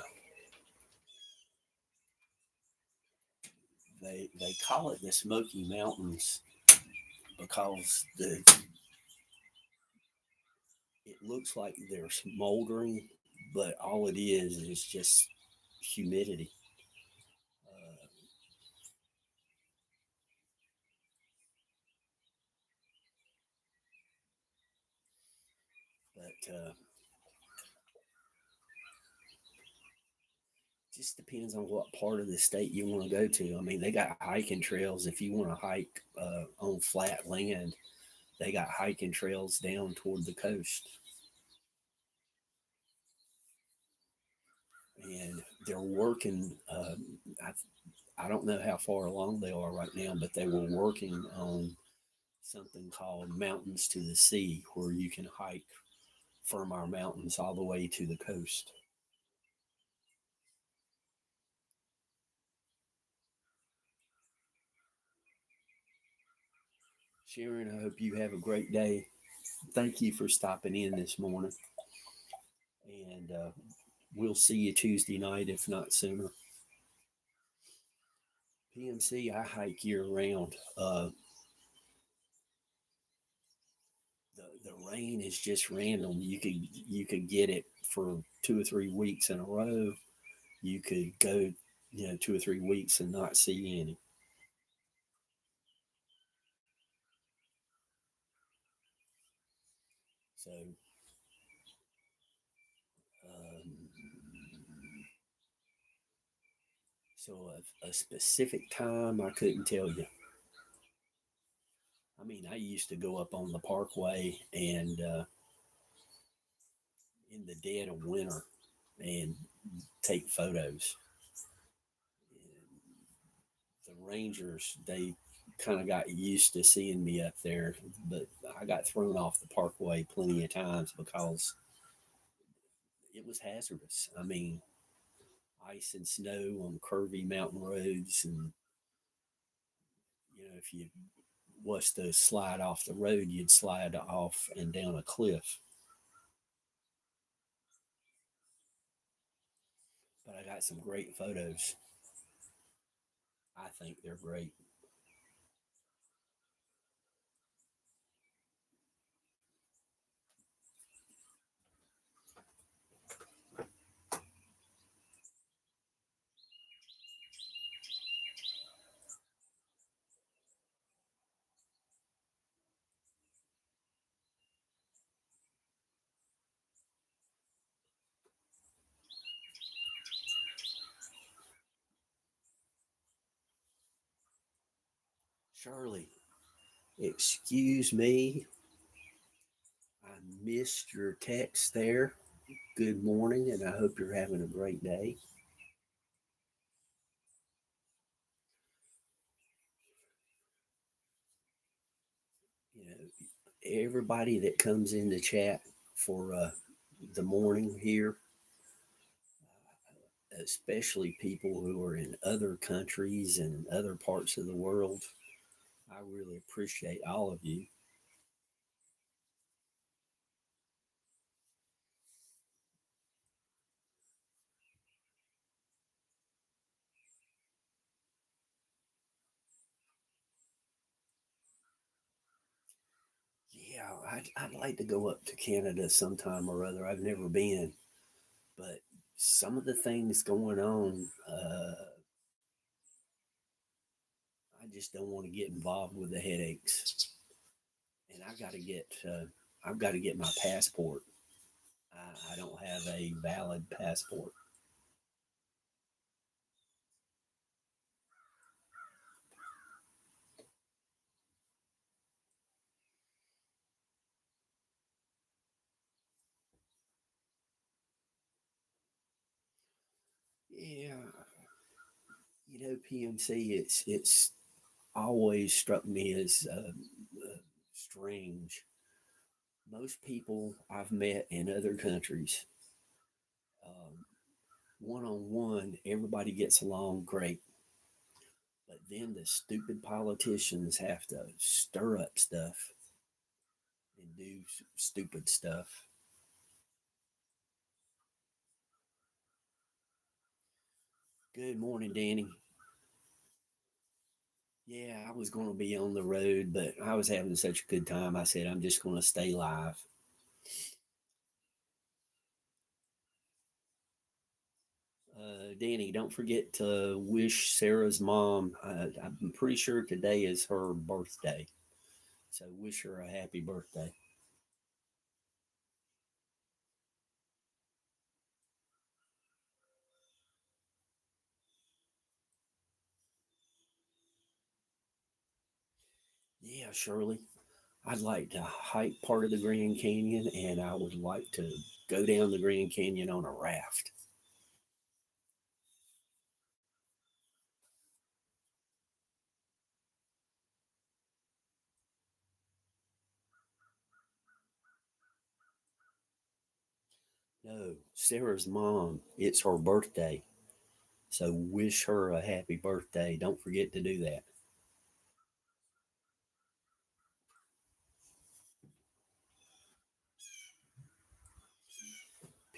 They call it the Smoky Mountains because it looks like they're smoldering, but all it is just humidity. Uh, but just depends on what part of the state you want to go to. I mean, they got hiking trails if you want to hike on flat land. They got hiking trails down toward the coast, and they're working. I don't know how far along they are right now, but they were working on something called Mountains to the Sea, where you can hike from our mountains all the way to the coast. Sharon, I hope you have a great day. Thank you for stopping in this morning, and we'll see you Tuesday night, if not sooner. PMC, I hike year round. The rain is just random. You could get it for 2 or 3 weeks in a row. You could go, 2 or 3 weeks and not see any. So, um, so a specific time I couldn't tell you. I mean, I used to go up on the Parkway and in the dead of winter and take photos. rangers, they kind of got used to seeing me up there, but I got thrown off the parkway plenty of times because it was hazardous. I mean, ice and snow on curvy mountain roads, and if you was to slide off the road, you'd slide off and down a cliff. But I got some great photos. I think they're great. Shirley, excuse me. I missed your text there. Good morning, and I hope you're having a great day. You know, everybody that comes in the chat for the morning here, especially people who are in other countries and other parts of the world, I really appreciate all of you. Yeah, I'd like to go up to Canada sometime or other. I've never been, but some of the things going on, I just don't want to get involved with the headaches. And I've got to get my passport. I don't have a valid passport. Yeah, PMC. It's always struck me as strange. Most people I've met in other countries, one on one, everybody gets along great. But then the stupid politicians have to stir up stuff and do stupid stuff. Good morning, Danny. Yeah, I was going to be on the road, but I was having such a good time. I said, I'm just going to stay live. Danny, don't forget to wish Sarah's mom. I'm pretty sure today is her birthday. So wish her a happy birthday. Yeah, Shirley. I'd like to hike part of the Grand Canyon, and I would like to go down the Grand Canyon on a raft. No, Sarah's mom, it's her birthday. So wish her a happy birthday. Don't forget to do that.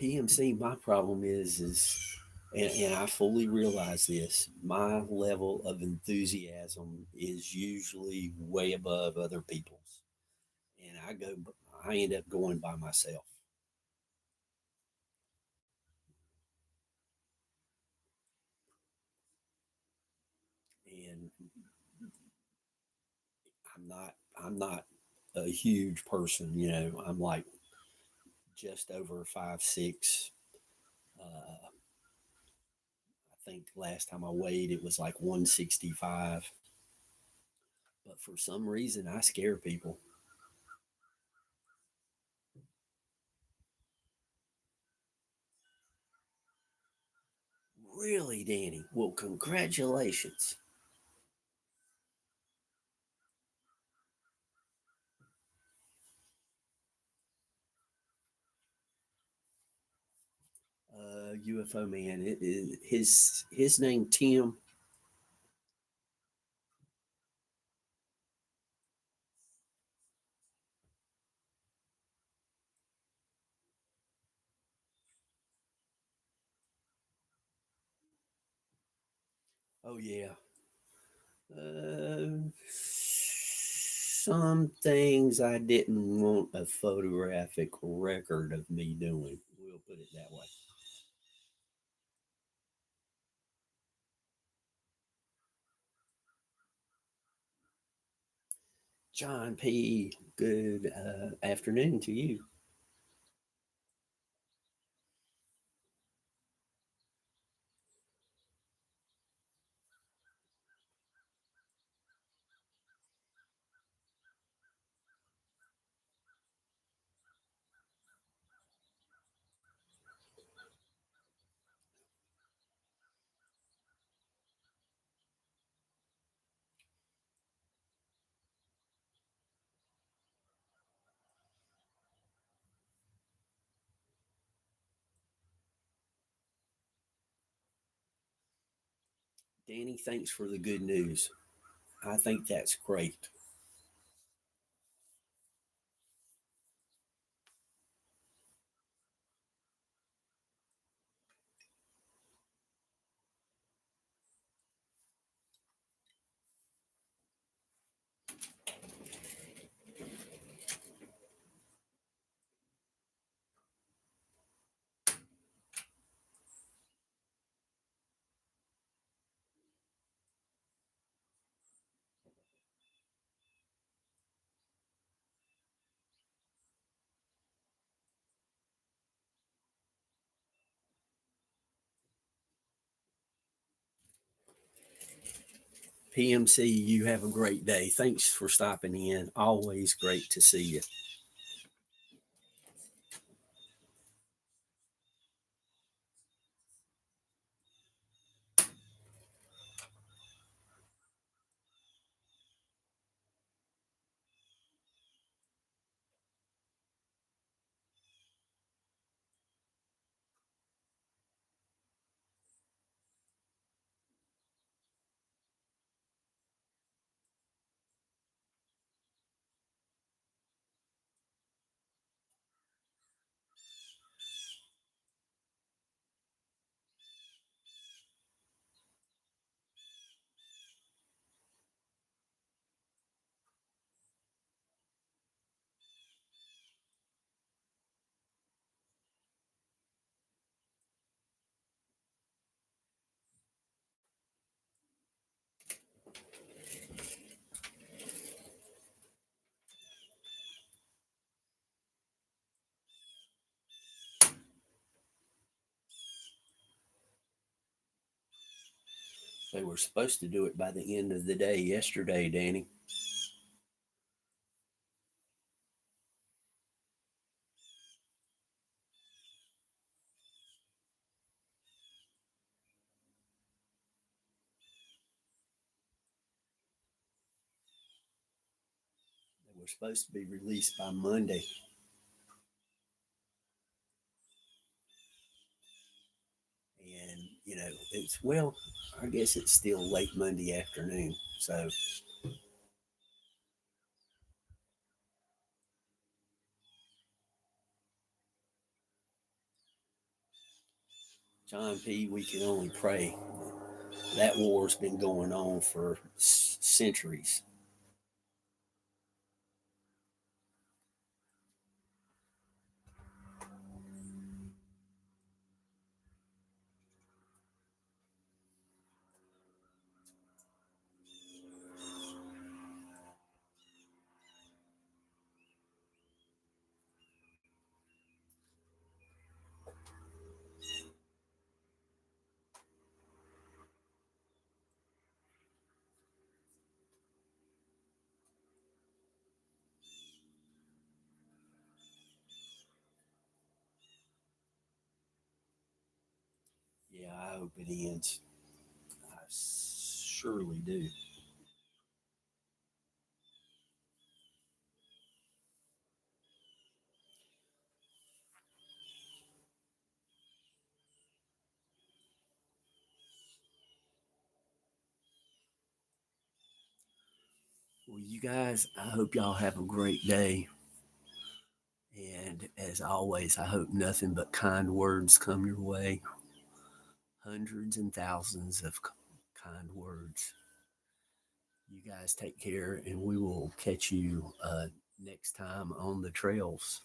PMC, my problem and I fully realize this, my level of enthusiasm is usually way above other people's. And I end up going by myself. And I'm not a huge person, I'm like just over 5'6". I think last time I weighed it was like 165. But for some reason I scare people. Really, Danny? Well, congratulations. UFO man. His name Tim. Oh yeah. Some things I didn't want a photographic record of me doing. We'll put it that way. John P. Good afternoon to you. Danny, thanks for the good news. I think that's great. PMC, you have a great day. Thanks for stopping in. Always great to see you. They were supposed to do it by the end of the day yesterday, Danny. They were supposed to be released by Monday. And, well, I guess it's still late Monday afternoon. So, John P., we can only pray. That war's been going on for centuries. Yeah, I hope it ends. I surely do. Well, you guys, I hope y'all have a great day. And as always, I hope nothing but kind words come your way. Hundreds and thousands of kind words. You guys take care, and we will catch you next time on the trails.